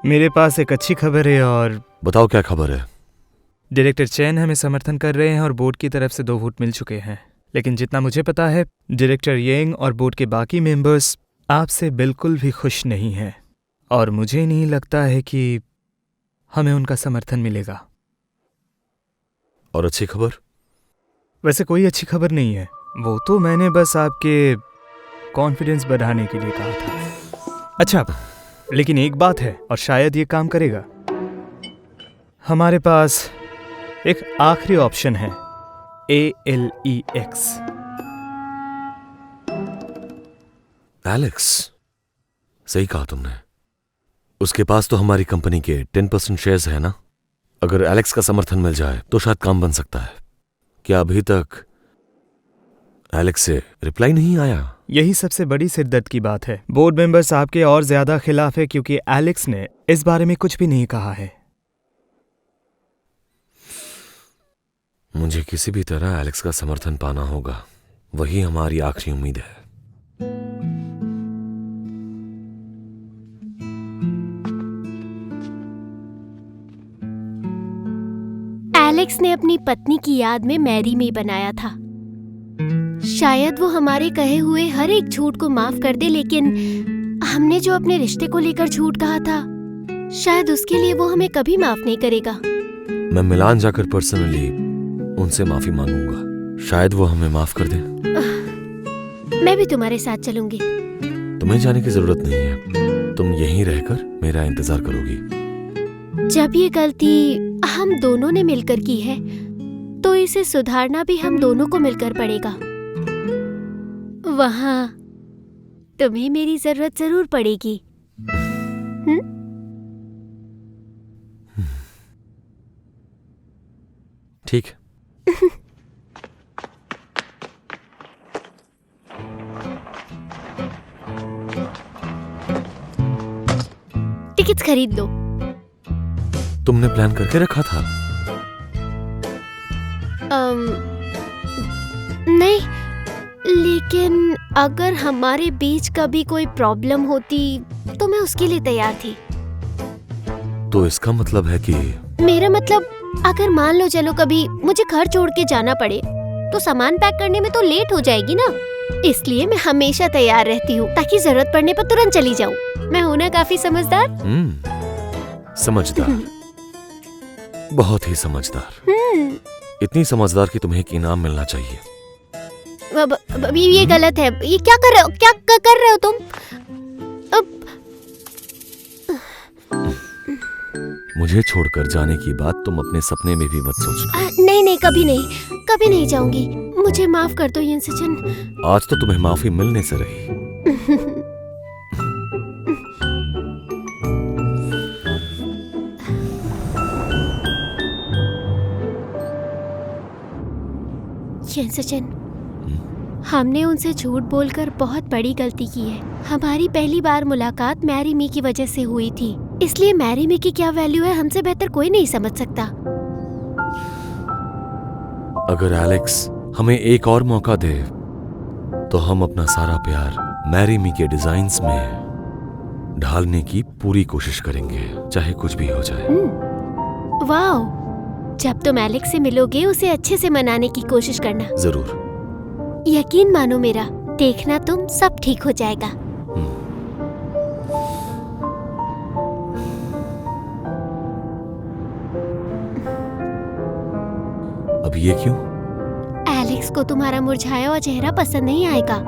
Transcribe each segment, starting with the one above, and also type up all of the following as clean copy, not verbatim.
मेरे पास एक अच्छी खबर है और बताओ क्या खबर है। डायरेक्टर चैन हमें समर्थन कर रहे हैं और बोर्ड की तरफ से 2 वोट मिल चुके हैं। लेकिन जितना मुझे पता है डायरेक्टर येंग और बोर्ड के बाकी मेंबर्स आपसे बिल्कुल भी खुश नहीं हैं और मुझे नहीं लगता है कि हमें उनका समर्थन मिलेगा। और अच्छी खबर? वैसे कोई अच्छी खबर नहीं है, वो तो मैंने बस आपके कॉन्फिडेंस बढ़ाने के लिए कहा था। अच्छा, लेकिन एक बात है और शायद ये काम करेगा। हमारे पास एक आखिरी ऑप्शन है, ALEX। एलेक्स, सही कहा तुमने। उसके पास तो हमारी कंपनी के 10% शेयर्स है ना। अगर एलेक्स का समर्थन मिल जाए तो शायद काम बन सकता है। क्या अभी तक एलेक्स से रिप्लाई नहीं आया? यही सबसे बड़ी सिरदर्द की बात है। बोर्ड मेंबर्स आपके और ज्यादा खिलाफ है क्योंकि एलेक्स ने इस बारे में कुछ भी नहीं कहा है। मुझे किसी भी तरह एलेक्स का समर्थन पाना होगा, वही हमारी आखिरी उम्मीद है। एलेक्स ने अपनी पत्नी की याद में मैरी मी बनाया था। शायद वो हमारे कहे हुए हर एक झूठ को माफ कर दे, लेकिन हमने जो अपने रिश्ते को लेकर झूठ कहा था, शायद उसके लिए वो हमें कभी माफ नहीं करेगा। मैं मिलान जाकर पर्सनली उनसे माफी मांगूंगा, शायद वो हमें माफ कर दे। मैं भी तुम्हारे साथ चलूंगी। तुम्हें जाने की जरूरत नहीं है, तुम यहीं रहकर मेरा इंतजार करोगी। जब ये गलती हम दोनों ने मिलकर की है, तो इसे सुधारना भी हम दोनों को मिलकर पड़ेगा। वहाँ तुम्हें मेरी जरूरत जरूर पड़ेगी। ठीक है। टिकट्स खरीद लो। तुमने प्लान करके रखा था? नहीं, लेकिन अगर हमारे बीच कभी कोई प्रॉब्लम होती तो मैं उसके लिए तैयार थी। तो इसका मतलब है कि मेरा मतलब, अगर मान लो चलो कभी मुझे घर छोड़ के जाना पड़े तो सामान पैक करने में तो लेट हो जाएगी ना। इसलिए मैं हमेशा तैयार रहती हूँ ताकि जरूरत पड़ने पर तुरंत चली जाऊँ। मैं हूँ ना काफी समझदार? समझदार, बहुत ही समझदार। इतनी समझदार कि तुम्हें एक इनाम मिलना चाहिए। ये गलत है। ये क्या कर रहे हो? क्या कर रहे हो तुम? मुझे छोड़कर जाने की बात तुम अपने सपने में भी मत सोचना। नहीं, कभी नहीं जाऊंगी। मुझे माफ कर दो यिनसेचन। आज तो तुम्हें माफी मिलने से रही। यिनसेचन, हमने उनसे झूठ बोलकर बहुत बड़ी गलती की है। हमारी पहली बार मुलाकात मैरी मी की वजह से हुई थी, इसलिए मैरी मी की क्या वैल्यू है हमसे बेहतर कोई नहीं समझ सकता। अगर एलेक्स हमें एक और मौका दे तो हम अपना सारा प्यार मैरी मी के डिजाइन्स में ढालने की पूरी कोशिश करेंगे, चाहे कुछ भी हो जाए। वाओ, जब तुम एलेक्स से मिलोगे उसे अच्छे से मनाने की कोशिश करना। जरूर। यकीन मानो मेरा, देखना तुम सब ठीक हो जाएगा। अब ये क्यों? एलेक्स को तुम्हारा मुरझाया हुआ चेहरा पसंद नहीं आएगा।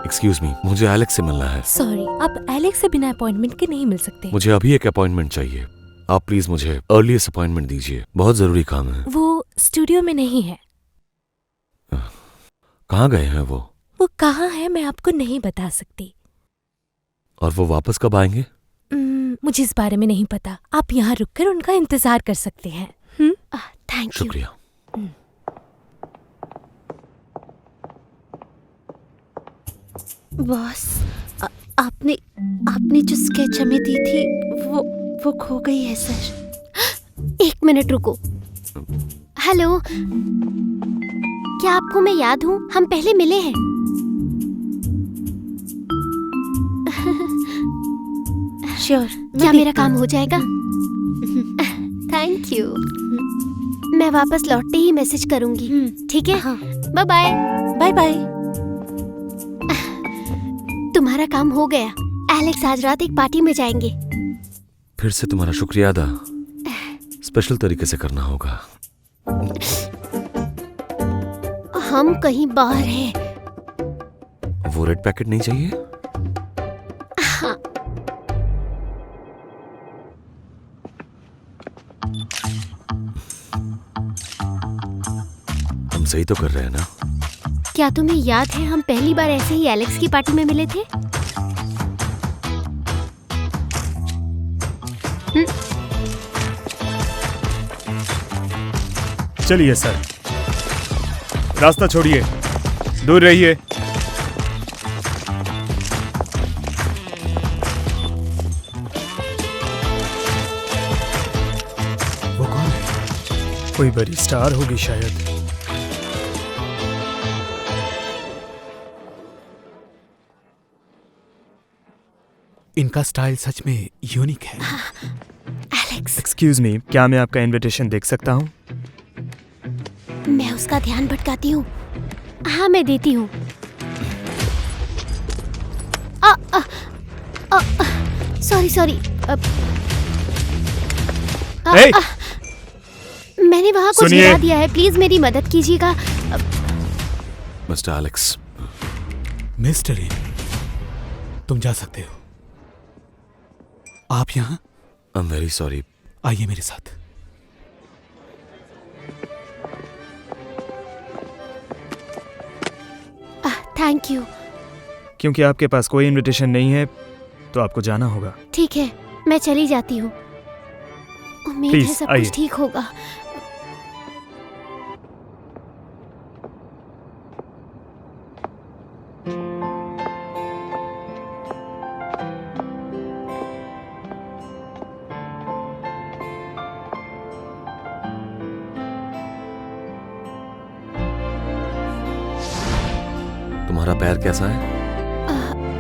एक्सक्यूज मी, मुझे एलेक्स से मिलना है। सॉरी, आप एलेक्स से बिना अपॉइंटमेंट के नहीं मिल सकते। मुझे अभी एक अपॉइंटमेंट चाहिए। आप प्लीज मुझे अर्लीस्ट अपॉइंटमेंट दीजिए, बहुत जरूरी काम है। वो स्टूडियो में नहीं है। कहाँ गए हैं वो? वो कहाँ है मैं आपको नहीं बता सकती। और वो वापस कब आएंगे? मुझे इस बारे में नहीं पता। आप यहाँ रुककर उनका इंतजार कर सकते हैं। Thank you. शुक्रिया। बॉस, आपने जो स्केच हमें दी थी वो खो गई है सर। एक मिनट रुको। हेलो, क्या आपको मैं याद हूँ? हम पहले मिले हैं। श्योर, क्या मेरा काम हो जाएगा? Thank you. मैं वापस लौटते ही मैसेज करूंगी, ठीक है? हाँ। Bye bye. Bye bye. तुम्हारा काम हो गया। एलेक्स आज रात एक पार्टी में जाएंगे। फिर से तुम्हारा शुक्रिया अदा स्पेशल तरीके से करना होगा। हम कहीं बाहर हैं। वो रेड पैकेट नहीं चाहिए? हाँ। हम सही तो कर रहे हैं ना? क्या तुम्हें याद है हम पहली बार ऐसे ही एलेक्स की पार्टी में मिले थे? चलिए सर, रास्ता छोड़िए, दूर रहिए। वो कौन है? कोई बड़ी स्टार होगी शायद। इनका स्टाइल सच में यूनिक है। एलेक्स, एक्सक्यूज मी, क्या मैं आपका इनविटेशन देख सकता हूँ? मैं उसका ध्यान भटकाती हूँ। हाँ, मैं देती हूँ। Sorry sorry. Hey! मैंने वहाँ कुछ सुनिए। गिरा दिया है, प्लीज मेरी मदद कीजिएगा। मिस्टर एलेक्स, मिस्टर इन, तुम जा सकते हो। आप यहाँ आई एम वेरी सॉरी। आइए मेरे साथ। Thank you. क्योंकि आपके पास कोई इनविटेशन नहीं है तो आपको जाना होगा। ठीक है, मैं चली जाती हूँ। उम्मीद Please, है सब आइए। कुछ ठीक होगा। तुम्हारा पैर कैसा है?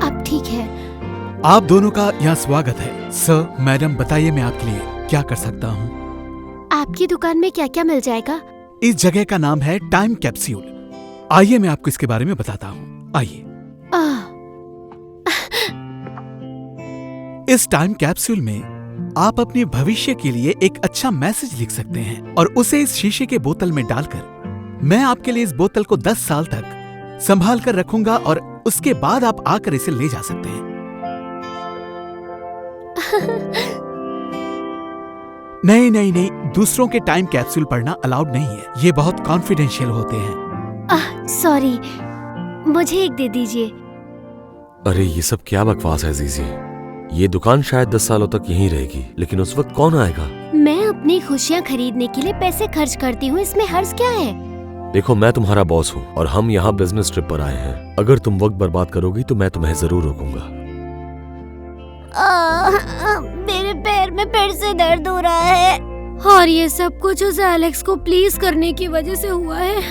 अब ठीक है। आप दोनों का यहाँ स्वागत है। सर, मैडम, बताइए मैं आपके लिए क्या कर सकता हूँ। आपकी दुकान में क्या क्या मिल जाएगा? इस जगह का नाम है टाइम कैप्सूल। आइए मैं आपको इसके बारे में बताता हूँ। आइए। आह, इस टाइम कैप्सूल में आप अपने भविष्य के लिए एक अच्छा मैसेज लिख सकते हैं और उसे इस शीशे के बोतल में डालकर मैं आपके लिए इस बोतल को 10 साल तक संभाल कर रखूंगा और उसके बाद आप आकर इसे ले जा सकते हैं। नहीं नहीं नहीं, दूसरों के टाइम कैप्सूल पढ़ना अलाउड नहीं है। ये बहुत कॉन्फिडेंशियल होते हैं। सॉरी, मुझे एक दे दीजिए। अरे ये सब क्या बकवास है जीजी? ये दुकान शायद 10 सालों तक यहीं रहेगी, लेकिन उस वक्त कौन आएगा? मैं अपनी खुशियाँ खरीदने के लिए पैसे खर्च करती हूँ, इसमें हर्ज क्या है? देखो, मैं तुम्हारा बॉस हूँ और हम यहाँ बिजनेस ट्रिप पर आए हैं। अगर तुम वक्त बर्बाद करोगी तो मैं तुम्हें जरूर रोकूंगा। मेरे पैर में फिर से दर्द हो रहा है और ये सब कुछ उस एलेक्स को प्लीज करने की वजह से हुआ है।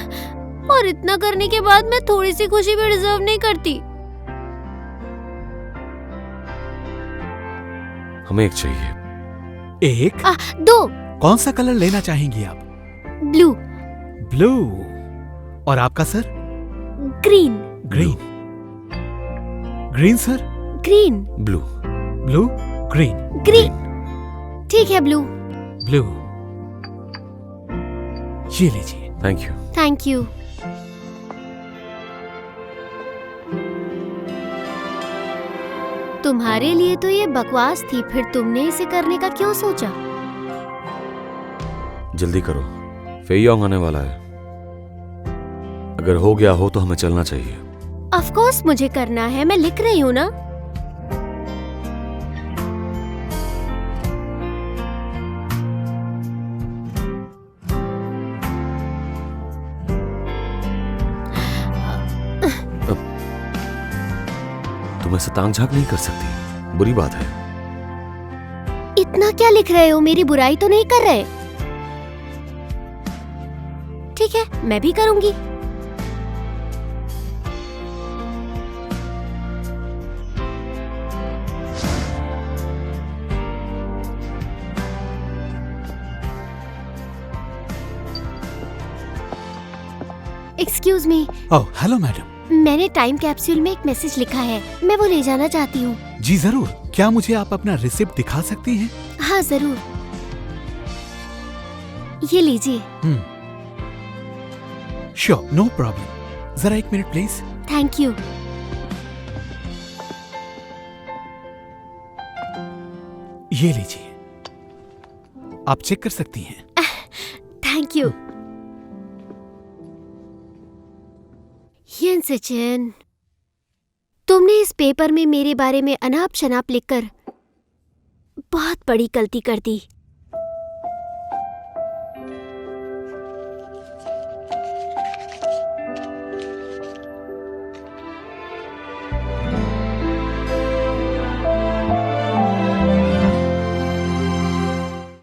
और इतना करने के बाद मैं थोड़ी सी खुशी भी डिजर्व नहीं करती। हमें एक चाहिए। एक? 2। कौन सा कलर लेना चाहेंगी आप? ब्लू। ब्लू। और आपका sir? Green. Green. Green sir? Green. Blue. Blue, green. Green. ठीक है, ब्लू। ब्लू। ये लीजिए। Thank you. Thank you. तुम्हारे लिए तो ये बकवास थी, फिर तुमने इसे करने का क्यों सोचा? जल्दी करो, फेयोंग आने वाला है। अगर हो गया हो तो हमें चलना चाहिए। ऑफ कोर्स मुझे करना है, मैं लिख रही हूँ ना। तुम ऐसे तांग झांक नहीं कर सकती, बुरी बात है। इतना क्या लिख रहे हो? मेरी बुराई तो नहीं कर रहे? ठीक है, मैं भी करूंगी। Excuse me, oh hello madam. मैंने टाइम कैप्सूल में एक मैसेज लिखा है, मैं वो ले जाना चाहती हूँ। जी जरूर, क्या मुझे आप अपना रिसिप्ट दिखा सकती हैं? हाँ जरूर, ये लीजिए। Sure, no problem. जरा एक मिनट प्लीज। Thank you. ये लीजिए, आप चेक कर सकती हैं। Thank you. हियन सचिन, तुमने इस पेपर में मेरे बारे में अनाप शनाप लिखकर बहुत बड़ी गलती कर दी।